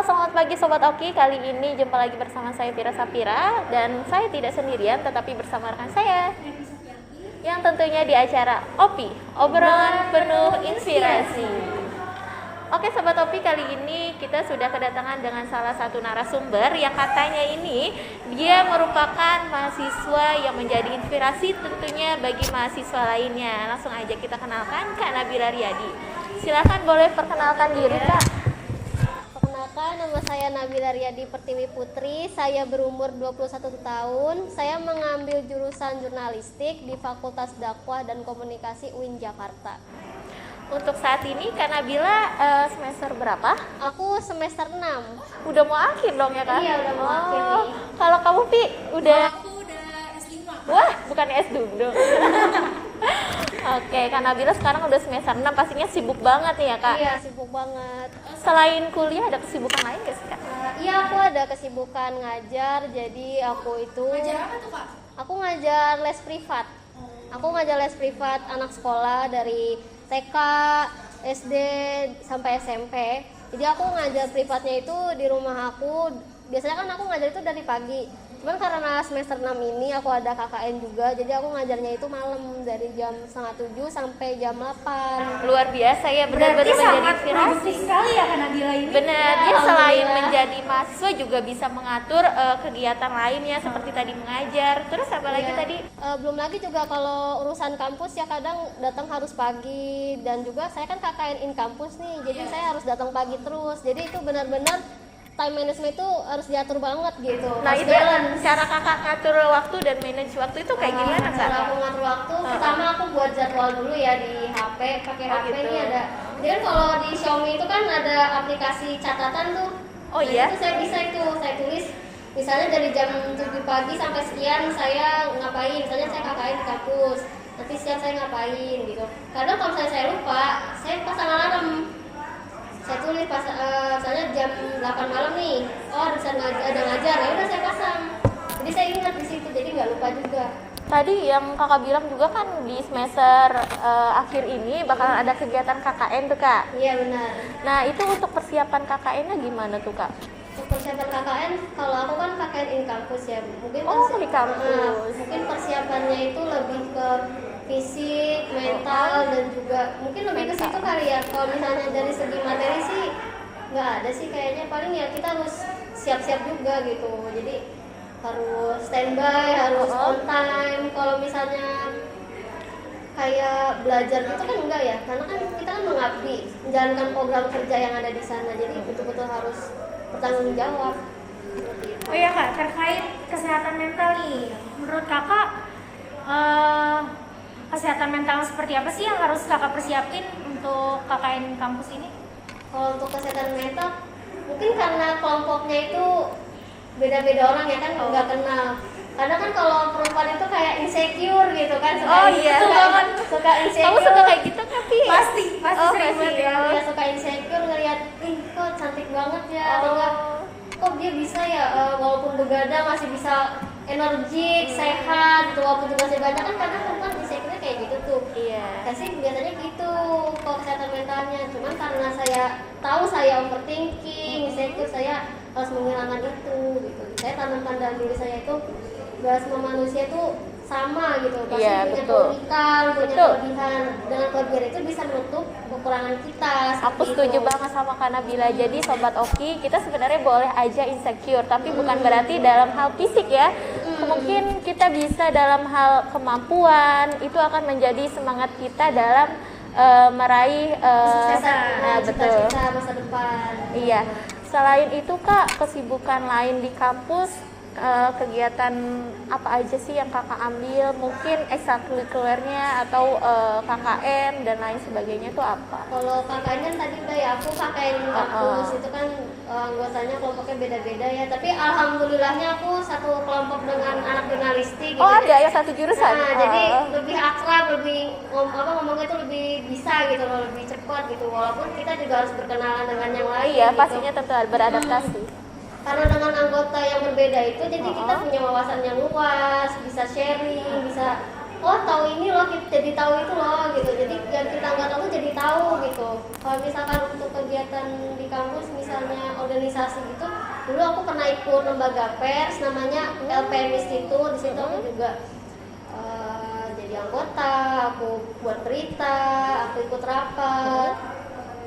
selamat pagi Sobat Oki. Kali ini jumpa lagi bersama saya Tira Sapira. Dan saya tidak sendirian, tetapi bersama rekan saya yang tentunya di acara Opi, obrolan penuh inspirasi. Oke Sobat Opi, kali ini kita sudah kedatangan dengan salah satu narasumber yang katanya ini dia merupakan mahasiswa yang menjadi inspirasi tentunya bagi mahasiswa lainnya. Langsung aja kita kenalkan Kak Nabila Riyadi. Silahkan boleh perkenalkan diri Kak. Perkenalkan, nama saya Nabila Riyadi Pertiwi Putri. Saya berumur 21 tahun. Saya mengambil jurusan jurnalistik di Fakultas Dakwah dan Komunikasi UIN Jakarta. Untuk saat ini Kak Nabila semester berapa? Aku semester 6. Udah mau akhir dong ya Kak? Iya, udah mau akhir nih. Kalau kamu Pi, udah? Aku udah S5. Wah, bukan S2 dong. Oke, Kak Nabila sekarang udah semester 6, pastinya sibuk banget nih ya Kak? Iya, sibuk banget. Selain kuliah ada kesibukan lain gak sih Kak? Iya, aku ada kesibukan ngajar. Jadi aku itu Ngajar apa tuh Kak? aku ngajar les privat. Aku ngajar les privat anak sekolah dari TK, SD sampai SMP. Jadi aku ngajar privatnya itu di rumah aku. Biasanya kan aku ngajar itu dari pagi. Cuman karena semester 6 ini aku ada KKN juga, jadi aku ngajarnya itu malam dari jam 6:30 sampai jam 8. Luar biasa ya, benar-benar Berarti menjadi sangat inspirasi. produktif sekali ya Kak Nabila ini. Benar, Ya, dia selain alhamdulillah. menjadi mahasiswa juga bisa mengatur kegiatan lainnya seperti tadi mengajar. Terus apa lagi Iya. tadi? Belum lagi juga kalau urusan kampus ya kadang datang harus pagi, dan juga saya kan KKN in kampus nih, jadi saya harus datang pagi terus. Jadi itu benar-benar time management itu harus diatur banget gitu. Nah Harus itu balance. cara kakak ngatur waktu dan manage waktu itu kayak gimana Kak? Cara aku ngatur waktu, pertama aku buat jadwal dulu ya di HP, pakai Oh, HP gitu. ini ada. Jadi kan kalau di Xiaomi itu kan ada aplikasi catatan tuh. Oh, Nah, iya? itu saya bisa saya tulis misalnya dari jam 7 pagi sampai sekian saya ngapain, misalnya saya KKN di kampus. Nanti siang saya ngapain gitu. Kadang kalau saya lupa, saya pasang alarm. Saya tulis pas misalnya jam 8 malam nih, oh ada ngajar, ya udah saya pasang. Jadi saya ingat di situ, jadi nggak lupa juga. Tadi yang kakak bilang juga kan di semester akhir ini bakal ada kegiatan KKN tuh Kak. Iya benar. Nah itu untuk persiapan KKN-nya gimana tuh Kak? Untuk persiapan KKN, kalau aku kan KKN in kampus ya, mungkin Oh, di kampus. mungkin persiapannya itu lebih ke fisik, mental, dan juga mungkin lebih ke situ kali ya. Kalau misalnya dari segi materi sih nggak ada sih kayaknya, paling ya kita harus siap-siap juga gitu. Jadi harus standby, harus on time. Kalau misalnya kayak belajar gitu kan enggak ya, karena kan kita kan mengabdi menjalankan program kerja yang ada di sana, jadi betul-betul harus bertanggung jawab. Seperti itu. Oh iya Kak, terkait kesehatan mental nih, menurut Kakak kesehatan mental seperti apa sih yang harus Kakak persiapin untuk KKN kampus ini? Kalau untuk kesehatan mental, mungkin karena kelompoknya itu beda-beda orang ya kan, nggak kenal. Kadang kan kalau perempuan itu kayak insecure gitu kan, suka Oh, iya. suka insecure. Kamu suka kayak gitu kan Pi? Pasti Oh, sering pasti. banget ya. Ya suka insecure ngeliat, ih kok cantik banget ya, atau enggak kok dia bisa ya walaupun begadang masih bisa energik, sehat gitu, walaupun tugasnya banyak kan. Kadang perempuan insecure kayak gitu tuh. Iya. Kasih biasanya gitu kalau kesehatan mentalnya. Cuman karena saya tahu saya overthinking, insecure, saya harus menghilangkan itu gitu. Saya tanamkan dalam diri saya itu bahwa semua manusia itu sama gitu, pasti Iya, punya betul. keunikan, punya Betul. kelebihan. Dengan kelebihan itu bisa menutup kekurangan kita. Aku seperti setuju itu. banget sama Kak Nabila. Jadi Sobat Oki, kita sebenarnya boleh aja insecure, tapi bukan berarti dalam hal fisik ya. Mungkin kita bisa dalam hal kemampuan, itu akan menjadi semangat kita dalam meraih Kesuksesan, nah, betul. cita-cita masa depan. Iya. Selain itu Kak, kesibukan lain di kampus, kegiatan apa aja sih yang Kakak ambil? Mungkin ekstrakurikulernya atau KKN dan lain sebagainya itu apa? Kalau KKN kan tadi udah ya, aku KKN kampus itu kan anggotanya kelompoknya beda-beda ya. Tapi alhamdulillahnya aku satu kelompok dengan anak jurnalistik. Oh gitu. ada ya satu jurusan? Nah, jadi lebih akrab, lebih ngomongnya itu lebih bisa gitu loh, lebih cepat gitu. Walaupun kita juga harus berkenalan dengan yang lain. Iya gitu. pastinya tentu beradaptasi. Karena dengan anggota yang berbeda itu, jadi kita punya wawasan yang luas, bisa sharing, bisa oh tahu ini loh, kita jadi tahu itu loh gitu. Jadi yang kita nggak tahu jadi tahu gitu. Kalau misalkan untuk kegiatan di kampus misalnya organisasi gitu, dulu aku pernah ikut lembaga pers namanya LPMIS itu. Di situ aku juga jadi anggota, aku buat berita, aku ikut rapat,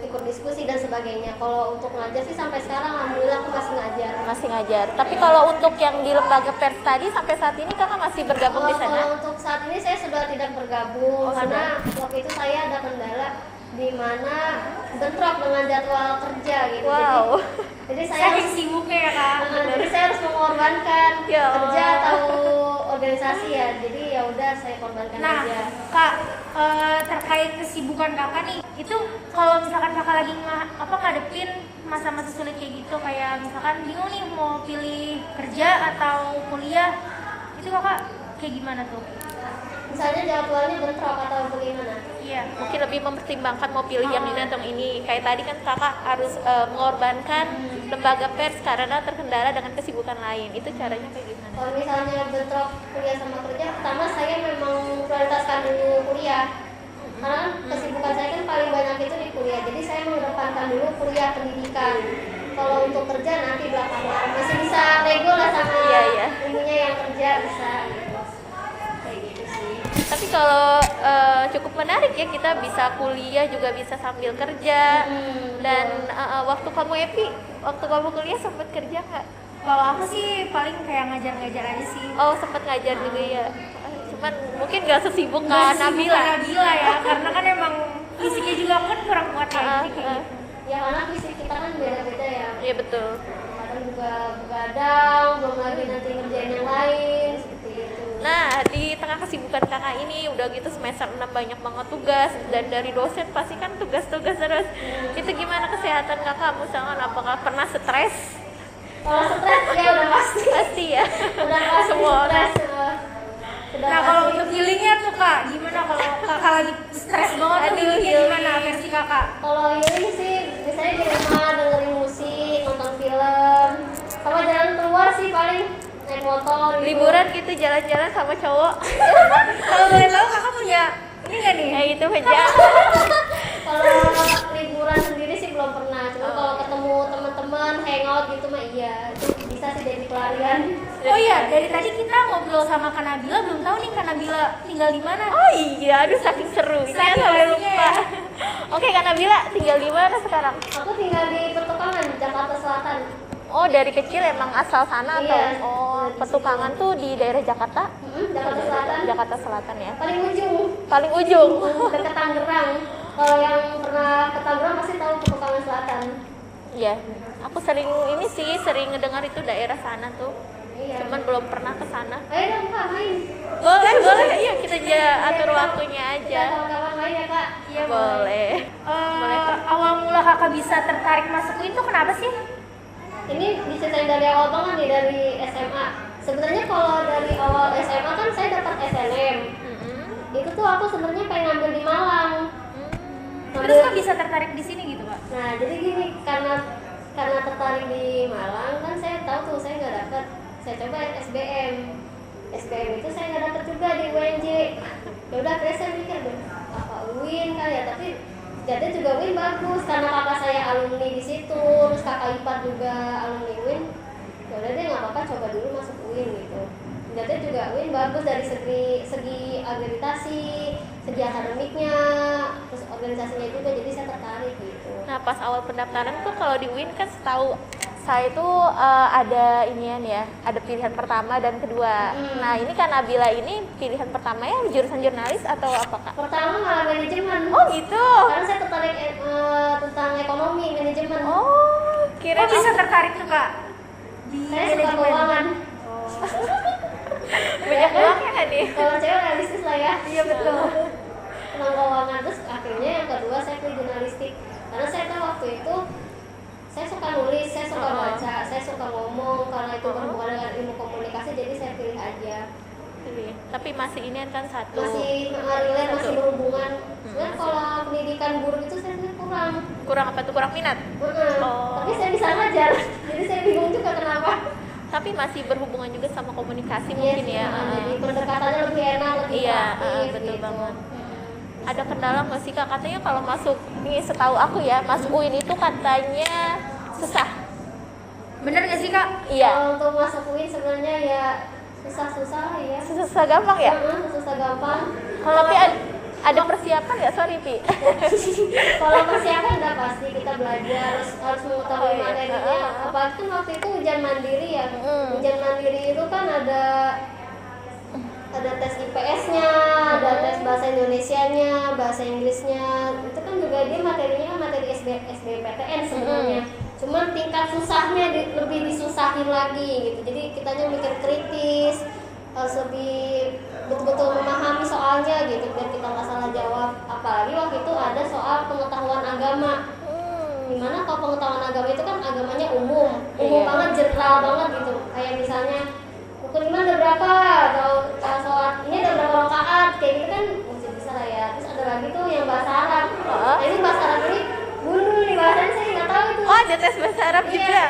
ikut diskusi dan sebagainya. Kalau untuk ngajar sih sampai sekarang alhamdulillah aku masih ngajar. Masih ngajar. Tapi kalau untuk yang di lembaga pers tadi sampai saat ini kakak masih bergabung di sana? Kalau untuk saat ini saya sudah tidak bergabung karena waktu itu saya ada kendala di mana bentrok dengan jadwal kerja gitu. Wow. Jadi saya Saking sibuknya ya kak. jadi saya harus mengorbankan Ya kerja Allah. atau organisasi ya. Jadi ya udah saya korbankan Nah, aja. kak, terkait kesibukan kakak nih, itu kalau misalkan kakak lagi ngadepin masa-masa sulit kayak gitu, kayak misalkan bingung nih mau pilih kerja atau kuliah, itu kakak kayak gimana tuh? Misalnya jadwalnya bentrok atau bagaimana? Iya. Mungkin lebih mempertimbangkan mau pilih yang ini atau ini. Kayak tadi kan kakak harus mengorbankan lembaga pers karena terkendala dengan kesibukan lain. Itu caranya kayak gimana? Kalau misalnya bentrok kuliah sama kerja, pertama saya memang prioritaskan dulu kuliah. Karena kesibukan saya kan paling banyak itu di kuliah, jadi saya mengedepankan dulu kuliah pendidikan. Kalau untuk kerja nanti belakangan masih bisa nego lah sama Iya. ibunya yang kerja bisa gitu. Kayak gitu sih. Tapi kalau cukup menarik ya, kita bisa kuliah juga bisa sambil kerja. Dan waktu kamu Epi, waktu kamu kuliah sempat kerja nggak? Kalau aku sih paling kayak ngajar-ngajar aja sih. Oh sempat ngajar juga ya. Cuman mungkin nggak sesibuk Nggak Kak sesibuk Nabila. Kak Nabila ya, karena kan emang fisiknya juga aku kan kurang kuat ya. Jadi kayak gitu. Ya karena fisik kita kan beda-beda ya. Iya betul. Kadang juga begadang, belum lagi nanti ngerjain yang lain seperti itu. Nah, di tengah kesibukan kakak ini, udah gitu semester 6 banyak banget tugas, dan dari dosen pasti kan tugas-tugas terus. Itu gimana kesehatan kakak? Misalkan apakah pernah stres? Kalau stres ya udah pasti. Pasti ya. Udah pasti Semua orang. stres. Udah Nah kalau pasti. untuk healingnya tuh kak, gimana kalau kakak lagi stres banget tuh Aduh, healingnya healing. gimana versi kakak? Kalau healing sih biasanya di rumah dengerin musik, nonton film. Kalau jalan keluar sih paling naik motor gitu. Liburan gitu, jalan-jalan sama cowok. Kalau boleh tahu kakak punya ini nggak nih? Kayak gitu aja. Kalau liburan sendiri sih belum pernah. Cuma kalau ketemu teman-teman hangout gitu mah iya. Itu bisa sih jadi pelarian. Oh iya, dari tadi kita ngobrol sama Kak Nabila, belum tahu nih Kak Nabila tinggal di mana. Oh iya, aduh saking seru. Saya Saking sampai asiknya lupa. ya. Oke, Kak Nabila tinggal di mana sekarang? Aku tinggal di Petukangan, Jakarta Selatan. Oh, dari kecil emang asal sana atau? Iya, Oh, dari Petukangan tuh di daerah Jakarta? Jakarta Selatan. Jakarta Selatan ya. Paling ujung. Paling ujung. Dekat Tangerang. Kalau yang pernah ke Tangerang pasti tahu Petukangan Selatan. Iya. Aku sering ini sih, sering ngedengar itu daerah sana tuh. Iya. Cuman belum pernah ke sana. Ayo dong Kak main. Boleh, boleh. Iya, kita atur waktunya aja. Ya, kawan-kawan main ya Kak. Iya Boleh. Awal mula kakak bisa tertarik masuk itu kenapa sih? Ini diceritain dari awal banget nih, dari SMA. Sebenarnya kalau dari awal SMA kan saya dapat SNM. Itu tuh aku sebenarnya pengen ngambil di Malang. Terus kok bisa tertarik di sini gitu kak? Nah jadi gini, karena tertarik di Malang kan saya tahu tuh saya nggak dapet. Saya coba SBM. SBM itu saya nggak dapet juga di UNJ. Ya udah terus saya mikir deh, apa UIN kali ya, tapi jadi juga UIN bagus karena kakak saya alumni di situ, terus kakak ipar juga alumni UIN. Ya udah deh nggak apa-apa, coba dulu masuk UIN gitu. Jadi juga UIN bagus dari segi akreditasi, segi akademiknya, terus organisasinya juga, jadi saya tertarik gitu. Nah, pas awal pendaftaran tuh kalau di UIN kan setahu saya itu ada inian ya, ada pilihan pertama dan kedua. Nah, ini kan Nabila ini pilihan pertamanya jurusan jurnalis atau apa Kak? Pertama malah manajemen. Oh gitu. Karena saya tertarik tentang ekonomi, manajemen. Oh, kira Kok bisa tertarik tuh kak? Saya suka keuangan. banyak uangnya kan nih? Kalau cewek realistis lah ya. Iya betul. Tentang keuangan, terus akhirnya yang kedua saya pilih jurnalistik. Karena saya tahu waktu itu saya suka nulis, saya suka baca, saya suka ngomong. Karena itu berhubungan dengan ilmu komunikasi, jadi saya pilih aja. Tapi masih ini kan satu. Masih relate, masih berhubungan. Sebenarnya kalau pendidikan guru itu saya pikir kurang. Kurang apa tuh? Kurang minat? Oh. Tapi saya bisa ngajar, jadi saya bingung juga kenapa. tapi masih berhubungan juga sama komunikasi Iya mungkin sih, ya. jadi pendekatannya lebih enak, lebih Iya, praktis betul gitu. banget. Ada kendala nggak sih Kak? Katanya kalau masuk, nih setahu aku ya, masuk UIN itu katanya susah. Bener gak sih kak? Iya. Kalau untuk masuk UIN sebenarnya ya susah-susah lah ya. Susah gampang ya? Susah gampang. Tapi ada persiapan ya, sorry Pi. Kalau persiapan udah pasti kita belajar, harus mengetahui Oh, iya. materinya. Apalagi kan waktu itu ujian mandiri ya. Ujian mandiri itu kan ada tes IPS-nya, ada tes bahasa Indonesianya, bahasa Inggrisnya. Itu kan juga dia materinya kan materi SBMPTN sebenarnya. Cuman tingkat susahnya lebih disusahin lagi gitu. Jadi kitanya mikir kritis, harus lebih betul-betul memahami soalnya gitu biar kita nggak salah jawab. Apalagi waktu itu ada soal pengetahuan agama. Dimana kalau pengetahuan agama itu kan agamanya umum banget, general banget gitu. Kayak misalnya rukun iman ada berapa, atau sholat ini ada berapa rakaat, kayak gitu kan mesti bisa lah ya. Terus ada lagi tuh yang bahasa Arab. Nah ini bahasa Arab ini dulu nih bahasanya saya nggak tahu itu. Oh, ada tes bahasa Arab juga.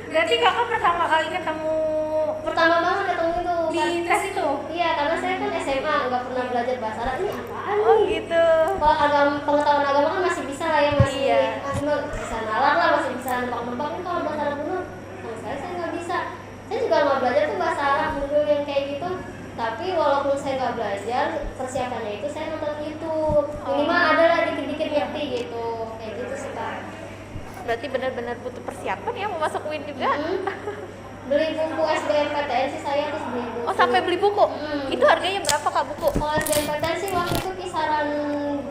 Berarti kakak pertama kali ketemu Pertama banget ketemu itu di tes itu? Iya, karena saya kan SMA nggak pernah belajar bahasa Arab, ini apaan Oh nih? gitu. Kalau pengetahuan agama kan masih bisa lah ya, masih Iya. bisa nalar lah, masih bisa nebak-nebak. Ini kalau bahasa Arab dulu sama sekali saya nggak bisa. Saya juga nggak belajar tuh bahasa Arab dulu yang kayak gitu. Tapi walaupun saya nggak belajar, persiapannya itu saya nonton YouTube. Minimal ada lah dikit-dikit ngerti gitu. Kayak gitu sih Kak. Berarti benar-benar butuh persiapan ya mau masuk UIN juga. Beli buku SBMPTN sih saya, terus beli buku. Oh, sampai beli buku. Itu harganya berapa Kak buku? Kalau SBMPTN sih waktu itu kisaran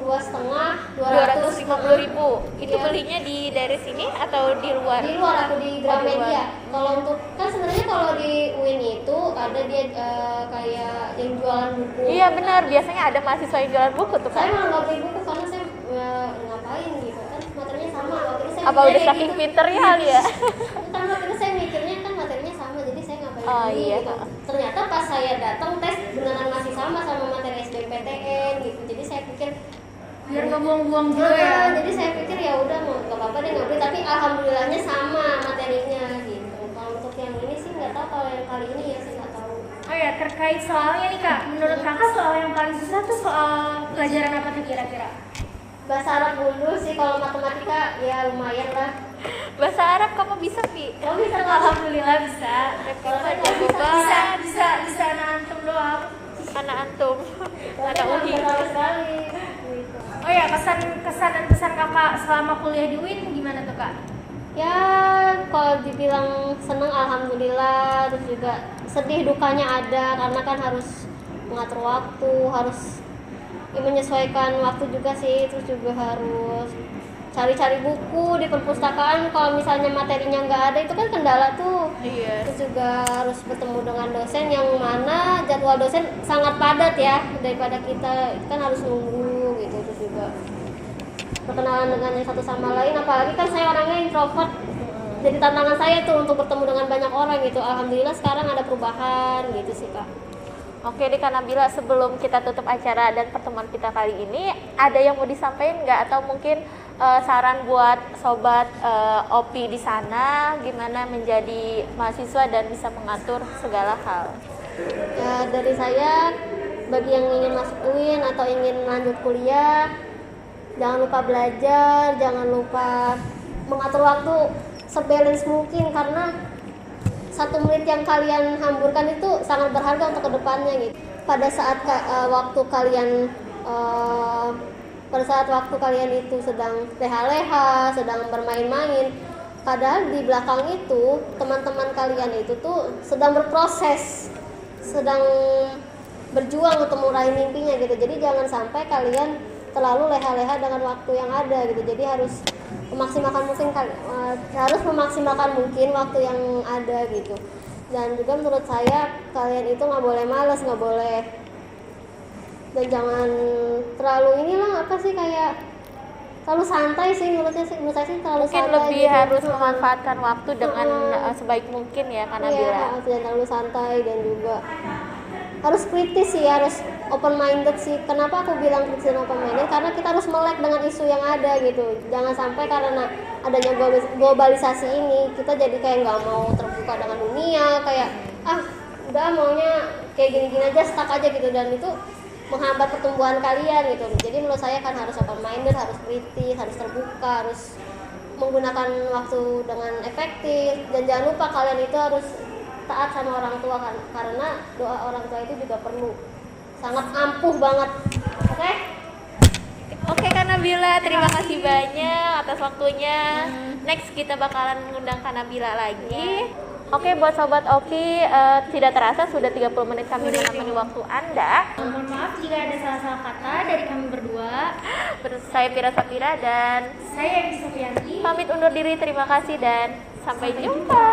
2,5, 250.000. Itu Iya. belinya di dari sini atau di luar? Di luar, aku di Gramedia. luar. Kalau untuk kan sebenarnya kalau di UIN itu ada dia kayak yang jualan buku. Iya benar, biasanya ada mahasiswa yang jualan buku tuh Saya Kak. malah nggak beli buku karena saya ngapain gitu kan, materinya sama. Waktu itu saya Apa mikirnya udah kayak saking gitu. pinternya kali ya? Entah, waktu itu saya mikirnya kan materinya sama, jadi saya ngapain Oh, beli iya. gitu. Ternyata pas saya datang tes beneran masih sama materi SBMPTN gitu. Jadi saya pikir Biar nggak buang-buang juga ya? jadi saya pikir ya udah mau nggak apa-apa deh nggak beli, tapi alhamdulillahnya sama materinya gitu. Kalau untuk yang ini sih nggak tahu, kalau yang kali ini ya saya nggak tahu. Oh ya, terkait soalnya nih kak, menurut kakak soal yang paling susah tuh soal pelajaran apa tuh kira-kira? Bahasa Arab dulu sih, kalau matematika ya lumayan lah. Bahasa Arab kamu bisa Pi? Kamu bisa nggak? Alhamdulillah bisa. Kalau saya nggak Jago bisa. banget. Bisa nantem doang. Anak antum, Saya anak nggak UHI. bisa sama sekali. Gitu. Oh ya, kesan dan pesan kakak selama kuliah di UIN gimana tuh kak? Ya kalau dibilang seneng alhamdulillah, terus juga sedih dukanya ada karena kan harus mengatur waktu, harus menyesuaikan waktu juga sih, terus juga harus cari-cari buku di perpustakaan. Kalau misalnya materinya nggak ada itu kan kendala tuh. Iya. Terus juga harus bertemu dengan dosen yang mana jadwal dosen sangat padat ya, daripada kita kan harus nunggu gitu. Terus juga perkenalan dengan yang satu sama lain, apalagi kan saya orangnya introvert, jadi tantangan saya tuh untuk bertemu dengan banyak orang gitu. Alhamdulillah sekarang ada perubahan gitu sih Kak. Oke deh Kak Nabila, sebelum kita tutup acara dan pertemuan kita kali ini, ada yang mau disampaikan nggak? Atau mungkin saran buat sobat OPI di sana, gimana menjadi mahasiswa dan bisa mengatur segala hal? Ya, dari saya, bagi yang ingin masuk UIN atau ingin lanjut kuliah, jangan lupa belajar, jangan lupa mengatur waktu sebalance mungkin, karena 1 menit yang kalian hamburkan itu sangat berharga untuk kedepannya gitu. Pada saat waktu kalian itu sedang leha-leha, sedang bermain-main, padahal di belakang itu teman-teman kalian itu tuh sedang berproses, sedang berjuang untuk meraih mimpinya gitu. Jadi jangan sampai kalian terlalu leha-leha dengan waktu yang ada gitu. Jadi harus memaksimalkan mungkin waktu yang ada gitu. Dan juga menurut saya kalian itu nggak boleh malas, nggak boleh, dan jangan terlalu kayak terlalu santai sih. Menurut saya sih terlalu Mungkin santai lebih gitu. harus memanfaatkan waktu dengan sebaik mungkin ya Kak Nabila. Iya, jangan terlalu santai, dan juga harus kritis sih, harus open minded sih. Kenapa aku bilang kritis dan open minded? Karena kita harus melek dengan isu yang ada gitu. Jangan sampai karena adanya globalisasi ini kita jadi kayak nggak mau terbuka suka dengan dunia, kayak udah maunya kayak gini-gini aja, stuck aja gitu, dan itu menghambat pertumbuhan kalian gitu. Jadi menurut saya kan harus open minded, harus kritis, harus terbuka, harus menggunakan waktu dengan efektif, dan jangan lupa kalian itu harus taat sama orang tua kan, karena doa orang tua itu juga perlu, sangat ampuh banget. Oke? Oke Kak Nabila, terima kasih banyak atas waktunya. Next kita bakalan mengundang Kak Nabila lagi. Oke, buat Sobat Oki, tidak terasa sudah 30 menit kami menemani waktu Anda. Mohon maaf jika ada salah-salah kata dari kami berdua. Saya Pira Sapira dan Saya Edi Sofianti. pamit undur diri, terima kasih dan sampai jumpa.